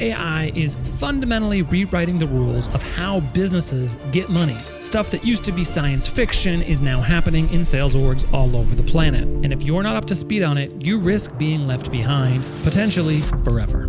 AI is fundamentally rewriting the rules of how businesses get money. Stuff that used to be science fiction is now happening in sales orgs all over the planet. And if you're not up to speed on it, you risk being left behind, potentially forever.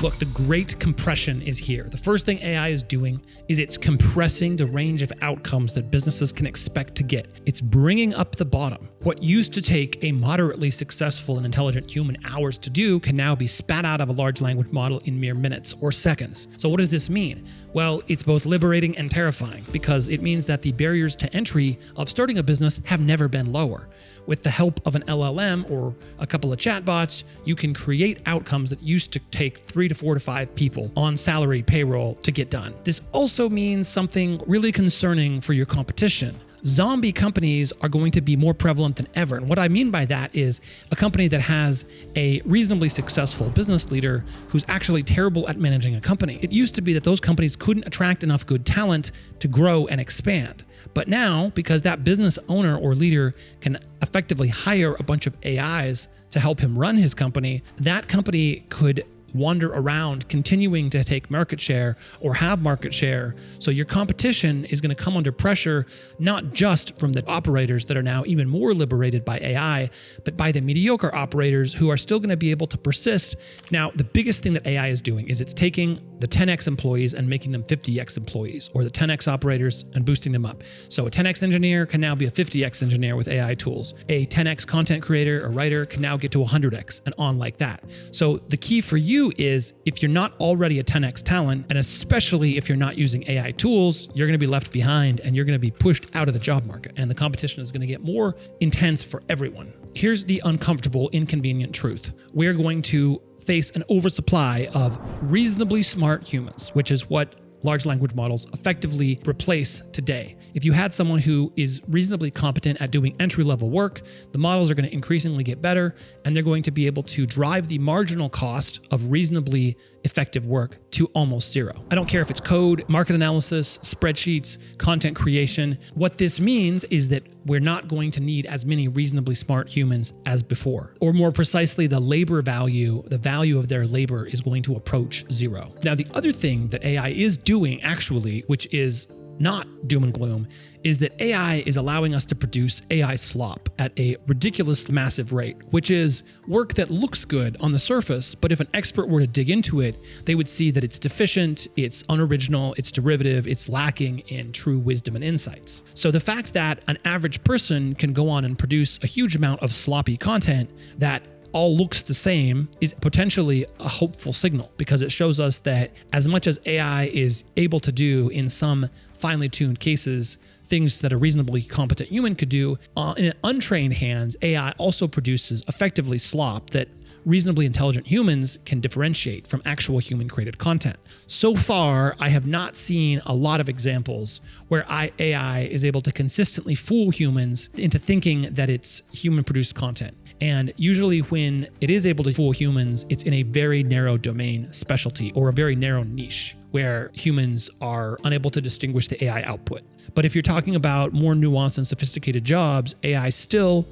Look, the great compression is here. The first thing AI is doing is it's compressing the range of outcomes that businesses can expect to get. It's bringing up the bottom. What used to take a moderately successful and intelligent human hours to do can now be spat out of a large language model in mere minutes or seconds. So what does this mean? Well, it's both liberating and terrifying because it means that the barriers to entry of starting a business have never been lower. With the help of an LLM or a couple of chatbots, you can create outcomes that used to take 3 to 4 to 5 people on salary payroll to get done. This also means something really concerning for your competition. Zombie companies are going to be more prevalent than ever. And what I mean by that is a company that has a reasonably successful business leader who's actually terrible at managing a company. It used to be that those companies couldn't attract enough good talent to grow and expand. But now, because that business owner or leader can effectively hire a bunch of AIs to help him run his company, that company could wander around continuing to take market share or have market share. So your competition is going to come under pressure, not just from the operators that are now even more liberated by AI, but by the mediocre operators who are still going to be able to persist. Now, the biggest thing that AI is doing is it's taking the 10x employees and making them 50x employees, or the 10x operators and boosting them up. So a 10x engineer can now be a 50x engineer with AI tools. A 10x content creator or writer can now get to 100x and on like that. So the key for you is if you're not already a 10x talent, and especially if you're not using AI tools, you're going to be left behind and you're going to be pushed out of the job market, and the competition is going to get more intense for everyone. Here's the uncomfortable, inconvenient truth. We're going to face an oversupply of reasonably smart humans, which is what large language models effectively replace today. If you had someone who is reasonably competent at doing entry-level work, the models are going to increasingly get better, and they're going to be able to drive the marginal cost of reasonably effective work to almost zero. I don't care if it's code, market analysis, spreadsheets, content creation. What this means is that we're not going to need as many reasonably smart humans as before. Or more precisely, the labor value, the value of their labor is going to approach zero. Now, the other thing that AI is doing actually, which is not doom and gloom, is that AI is allowing us to produce AI slop at a ridiculous massive rate, which is work that looks good on the surface, but if an expert were to dig into it, they would see that it's deficient, it's unoriginal, it's derivative, it's lacking in true wisdom and insights. So the fact that an average person can go on and produce a huge amount of sloppy content that all looks the same is potentially a hopeful signal, because it shows us that as much as AI is able to do in some finely tuned cases, things that a reasonably competent human could do, in untrained hands, AI also produces effectively slop that reasonably intelligent humans can differentiate from actual human-created content. So far, I have not seen a lot of examples where AI is able to consistently fool humans into thinking that it's human-produced content. And usually when it is able to fool humans, it's in a very narrow domain specialty or a very narrow niche where humans are unable to distinguish the AI output. But if you're talking about more nuanced and sophisticated jobs, AI still,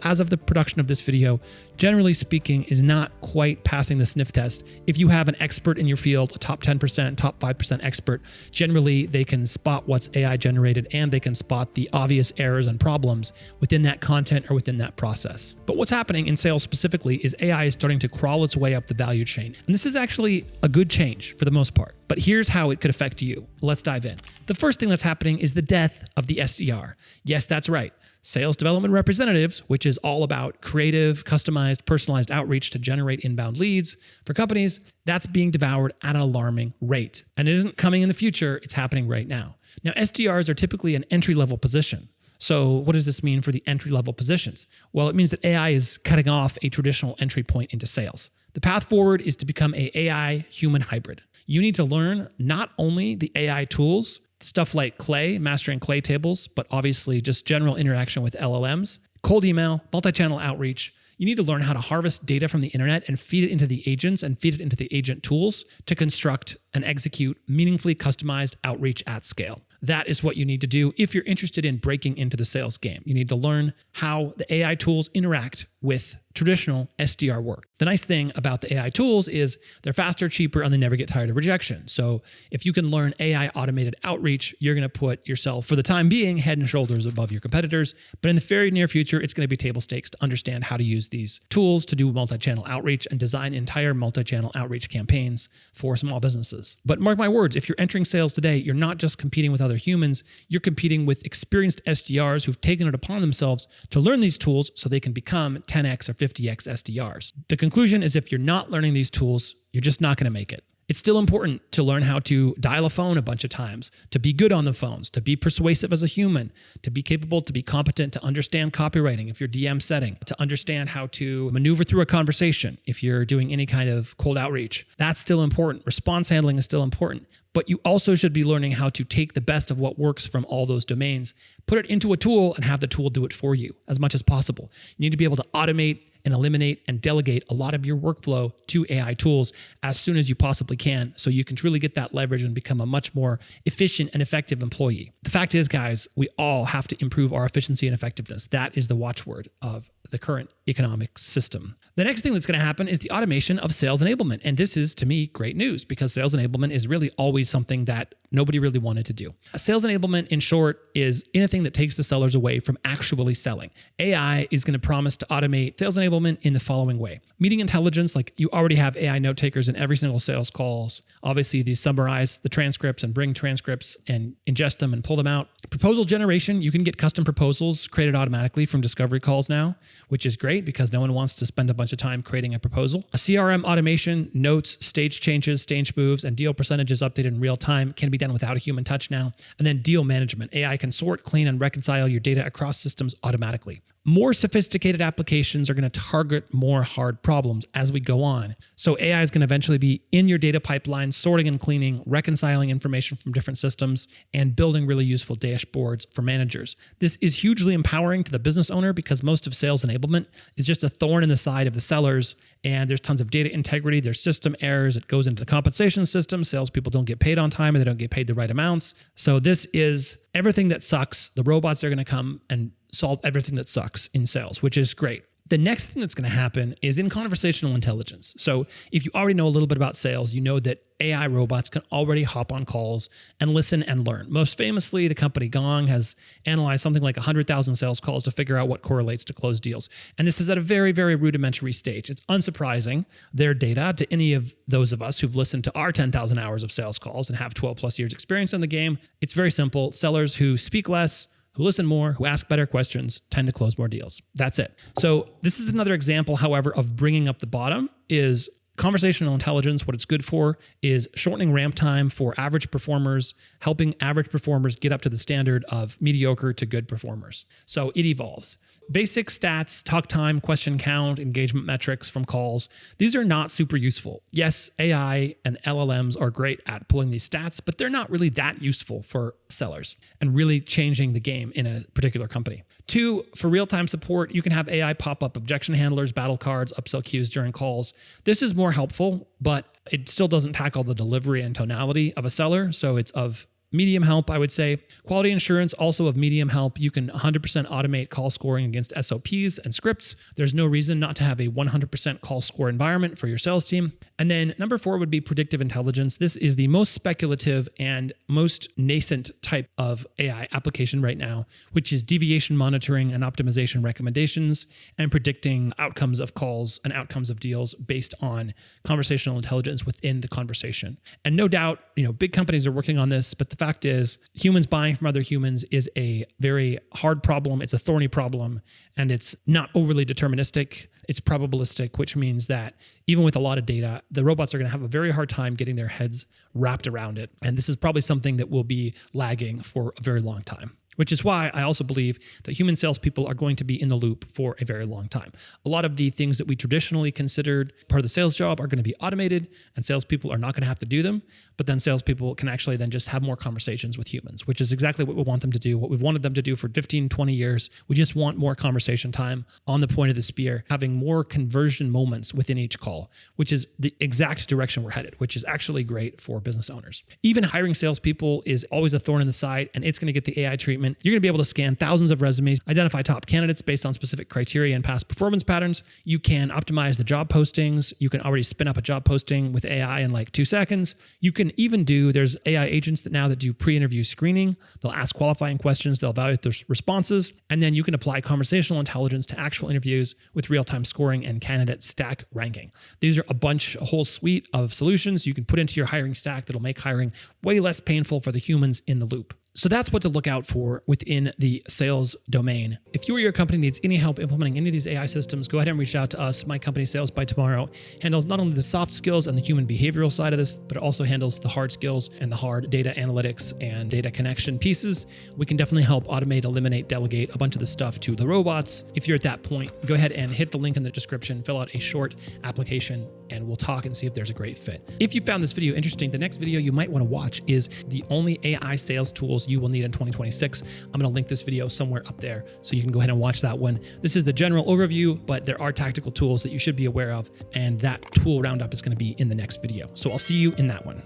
as of the production of this video, generally speaking, is not quite passing the sniff test. If you have an expert in your field, a top 10%, top 5% expert, generally they can spot what's AI generated and they can spot the obvious errors and problems within that content or within that process. But what's happening in sales specifically is AI is starting to crawl its way up the value chain. And this is actually a good change for the most part. But here's how it could affect you. Let's dive in. The first thing that's happening is the death of the SDR. Yes, that's right. Sales development representatives, which is all about creative, customized, personalized outreach to generate inbound leads for companies, that's being devoured at an alarming rate. And it isn't coming in the future, it's happening right now. Now, SDRs are typically an entry-level position. So what does this mean for the entry-level positions? Well, it means that AI is cutting off a traditional entry point into sales. The path forward is to become an AI-human hybrid. You need to learn not only the AI tools, stuff like Clay, mastering Clay tables, but obviously just general interaction with LLMs, cold email, multi-channel outreach. You need to learn how to harvest data from the internet and feed it into the agents and feed it into the agent tools to construct and execute meaningfully customized outreach at scale. That is what you need to do if you're interested in breaking into the sales game. You need to learn how the AI tools interact with traditional SDR work. The nice thing about the AI tools is they're faster, cheaper, and they never get tired of rejection. So if you can learn AI automated outreach, you're going to put yourself, for the time being, head and shoulders above your competitors. But in the very near future, it's going to be table stakes to understand how to use these tools to do multi-channel outreach and design entire multi-channel outreach campaigns for small businesses. But mark my words, if you're entering sales today, you're not just competing with other humans, you're competing with experienced SDRs who've taken it upon themselves to learn these tools so they can become 10x or 50x SDRs. The conclusion is if you're not learning these tools, you're just not going to make it. It's still important to learn how to dial a phone a bunch of times, to be good on the phones, to be persuasive as a human, to be capable, to be competent, to understand copywriting if you're DM setting, to understand how to maneuver through a conversation if you're doing any kind of cold outreach. That's still important. Response handling is still important. But you also should be learning how to take the best of what works from all those domains, put it into a tool, and have the tool do it for you as much as possible. You need to be able to automate and eliminate and delegate a lot of your workflow to AI tools as soon as you possibly can so you can truly get that leverage and become a much more efficient and effective employee. The fact is, guys, we all have to improve our efficiency and effectiveness. That is the watchword of the current economic system. The next thing that's going to happen is the automation of sales enablement. And this is, to me, great news because sales enablement is really always something that nobody really wanted to do. Sales enablement, in short, is anything that takes the sellers away from actually selling. AI is going to promise to automate sales enablement in the following way. Meeting intelligence, like you already have AI note takers in every single sales calls. Obviously, these summarize the transcripts and bring transcripts and ingest them and pull them out. Proposal generation, you can get custom proposals created automatically from discovery calls now, which is great because no one wants to spend a bunch of time creating a proposal. A CRM automation, notes, stage changes, stage moves, and deal percentages updated in real time can be done without a human touch now. And then deal management. AI can sort, clean, and reconcile your data across systems automatically. More sophisticated applications are going to target more hard problems as we go on. So AI is going to eventually be in your data pipeline, sorting and cleaning, reconciling information from different systems, and building really useful dashboards for managers. This is hugely empowering to the business owner because most of sales enablement is just a thorn in the side of the sellers, and there's tons of data integrity, there's system errors, it goes into the compensation system, salespeople don't get paid on time, or they don't get paid the right amounts. So this is everything that sucks. The robots are going to come and solve everything that sucks in sales, which is great. The next thing that's going to happen is in conversational intelligence. So if you already know a little bit about sales, you know that AI robots can already hop on calls and listen and learn. Most famously, the company Gong has analyzed something like 100,000 sales calls to figure out what correlates to close deals. And this is at a very, very rudimentary stage. It's unsurprising, their data, to any of those of us who've listened to our 10,000 hours of sales calls and have 12 plus years experience in the game. It's very simple. Sellers who speak less, who listen more, who ask better questions, tend to close more deals. That's it. So this is another example, however, of bringing up the bottom is conversational intelligence. What it's good for is shortening ramp time for average performers, helping average performers get up to the standard of mediocre to good performers. So it evolves. Basic stats, talk time, question count, engagement metrics from calls. These are not super useful. Yes, AI and LLMs are great at pulling these stats, but they're not really that useful for sellers and really changing the game in a particular company. 2, for real-time support, you can have AI pop up objection handlers, battle cards, upsell queues during calls. This is more helpful, but it still doesn't tackle the delivery and tonality of a seller, so it's of medium help, I would say. Quality assurance, also of medium help. You can 100% automate call scoring against SOPs and scripts. There's no reason not to have a 100% call score environment for your sales team. And then number 4 would be predictive intelligence. This is the most speculative and most nascent type of AI application right now, which is deviation monitoring and optimization recommendations and predicting outcomes of calls and outcomes of deals based on conversational intelligence within the conversation. And no doubt, big companies are working on this, but the fact is humans buying from other humans is a very hard problem. It's a thorny problem, and it's not overly deterministic. It's probabilistic, which means that even with a lot of data, the robots are going to have a very hard time getting their heads wrapped around it. And this is probably something that will be lagging for a very long time. Which is why I also believe that human salespeople are going to be in the loop for a very long time. A lot of the things that we traditionally considered part of the sales job are going to be automated, and salespeople are not going to have to do them. But then salespeople can actually then just have more conversations with humans, which is exactly what we want them to do, what we've wanted them to do for 15, 20 years. We just want more conversation time on the point of the spear, having more conversion moments within each call, which is the exact direction we're headed, which is actually great for business owners. Even hiring salespeople is always a thorn in the side, and it's going to get the AI treatment recruitment. You're going to be able to scan thousands of resumes, identify top candidates based on specific criteria and past performance patterns. You can optimize the job postings. You can already spin up a job posting with AI in like 2 seconds. You can even there's AI agents that do pre-interview screening. They'll ask qualifying questions. They'll evaluate their responses. And then you can apply conversational intelligence to actual interviews with real-time scoring and candidate stack ranking. These are a whole suite of solutions you can put into your hiring stack that'll make hiring way less painful for the humans in the loop. So that's what to look out for within the sales domain. If you or your company needs any help implementing any of these AI systems, go ahead and reach out to us. My company, Sales by Tomorrow, handles not only the soft skills and the human behavioral side of this, but it also handles the hard skills and the hard data analytics and data connection pieces. We can definitely help automate, eliminate, delegate a bunch of the stuff to the robots. If you're at that point, go ahead and hit the link in the description, fill out a short application, and we'll talk and see if there's a great fit. If you found this video interesting, the next video you might want to watch is the only AI sales tools you will need in 2026. I'm going to link this video somewhere up there so you can go ahead and watch that one. This is the general overview, but there are tactical tools that you should be aware of, and that tool roundup is going to be in the next video. So I'll see you in that one.